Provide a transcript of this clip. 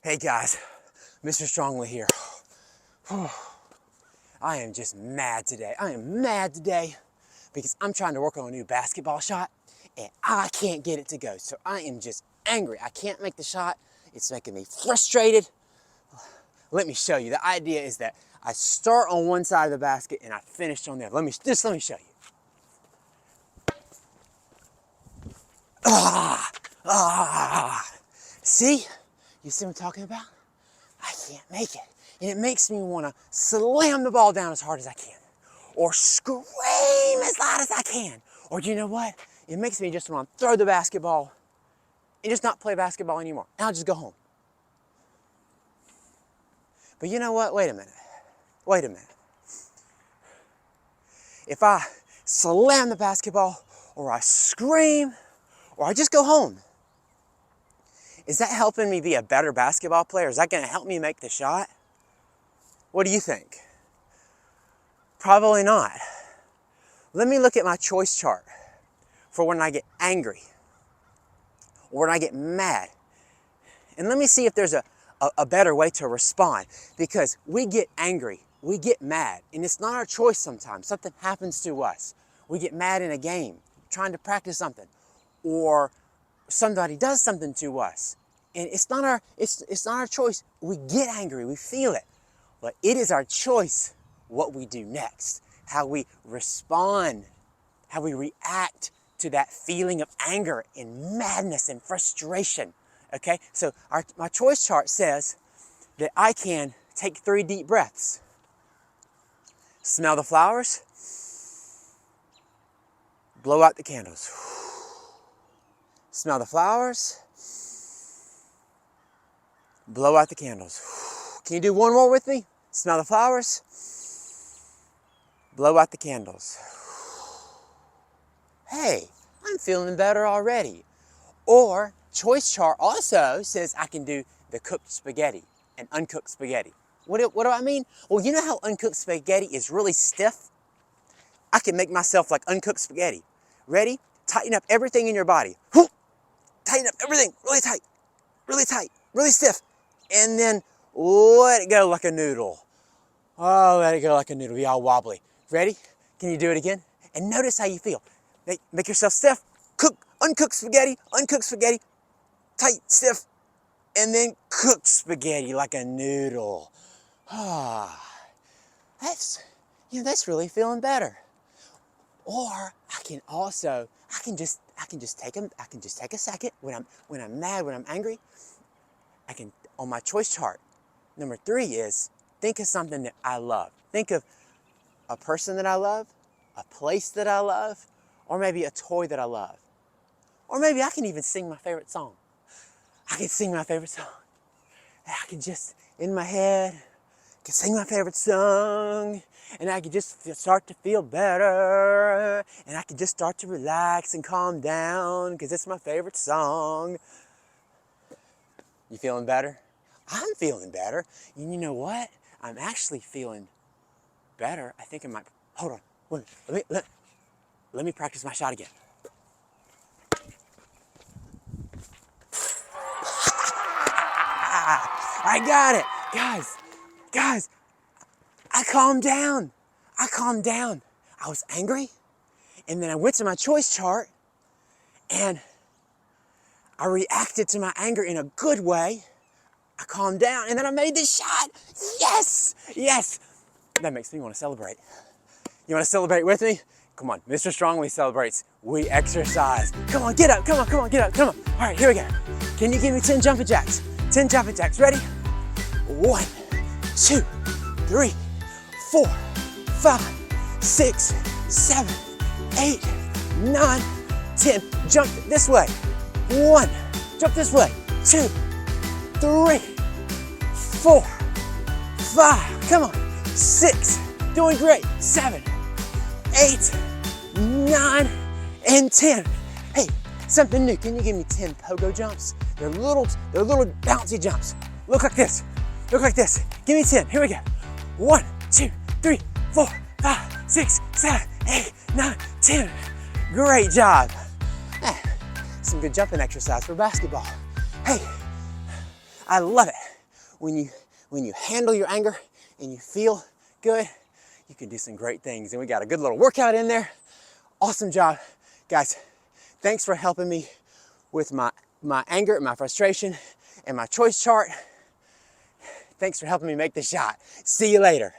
Hey guys, Mr. Strongly here. I am just mad today. I am mad today because I'm trying to work on a new basketball shot and I can't get it to go. So I am just angry. I can't make the shot. It's making me frustrated. Let me show you. The idea is that I start on one side of the basket and I finish on the other. Let me show you. See? You see what I'm talking about? I can't make it. And it makes me want to slam the ball down as hard as I can. Or scream as loud as I can. Or do you know what? It makes me just want to throw the basketball and just not play basketball anymore. And I'll just go home. But you know what? Wait a minute. Wait a minute. If I slam the basketball, or I scream, or I just go home, is that helping me be a better basketball player? Is that going to help me make the shot? What do you think? Probably not. Let me look at my choice chart for when I get angry or when I get mad. And let me see if there's a better way to respond. Because we get angry, we get mad, and it's not our choice sometimes. Something happens to us. We get mad in a game, trying to practice something, or somebody does something to us. And it's not our choice. We get angry, we feel it. But it is our choice what we do next, how we respond, how we react to that feeling of anger and madness and frustration. Okay, so my choice chart says that I can take 3 deep breaths, smell the flowers, blow out the candles. Smell the flowers, blow out the candles. Can you do one more with me? Smell the flowers, blow out the candles. Hey, I'm feeling better already. Or choice chart also says I can do the cooked spaghetti and uncooked spaghetti. What do I mean? Well, you know how uncooked spaghetti is really stiff? I can make myself like uncooked spaghetti. Ready? Tighten up everything in your body. Tighten up everything really tight, really stiff. And then let it go like a noodle. Oh, let it go like a noodle, be all wobbly. Ready? Can you do it again? And notice how you feel. Make yourself stiff, uncooked spaghetti, tight, stiff, and then cooked spaghetti like a noodle. That's really feeling better. Or I can just take a second when I'm mad, when I'm angry. I can, on my choice chart, number 3 is think of something that I love. Think of a person that I love, a place that I love, or maybe a toy that I love. Or maybe I can even sing my favorite song. I can sing my favorite song. I can just, in my head, I can sing my favorite song, and I can just start to feel better, and I can just start to relax and calm down because it's my favorite song. You feeling better? I'm feeling better. And you know what? I'm actually feeling better. I think I might, hold on. Wait, let me practice my shot again. I got it. Guys, I calmed down. I was angry, and then I went to my choice chart, and I reacted to my anger in a good way. I calmed down, and then I made this shot. Yes. That makes me want to celebrate. You want to celebrate with me? Come on, Mr. Strongly celebrates. We exercise. Come on, get up. Come on, get up. Come on. All right, here we go. Can you give me 10 jumping jacks? 10 jumping jacks. Ready? 1, 2, 3, 4, 5, 6, 7, 8, 9, 10. Jump this way. 1, jump this way. 2, 3, 4, 5. Come on. 6. Doing great. 7, 8, 9, and 10. Hey, something new. Can you give me 10 pogo jumps? They're little bouncy jumps. Look like this. Give me 10. Here we go. 1, 2, 3, 4, 5, 6, 7, 8, 9, 10. Great job. Some good jumping exercise for basketball. Hey, I love it. when you handle your anger and you feel good, you can do some great things. And we got a good little workout in there. Awesome job. Guys, thanks for helping me with my anger and my frustration and my choice chart. Thanks for helping me make the shot. See you later.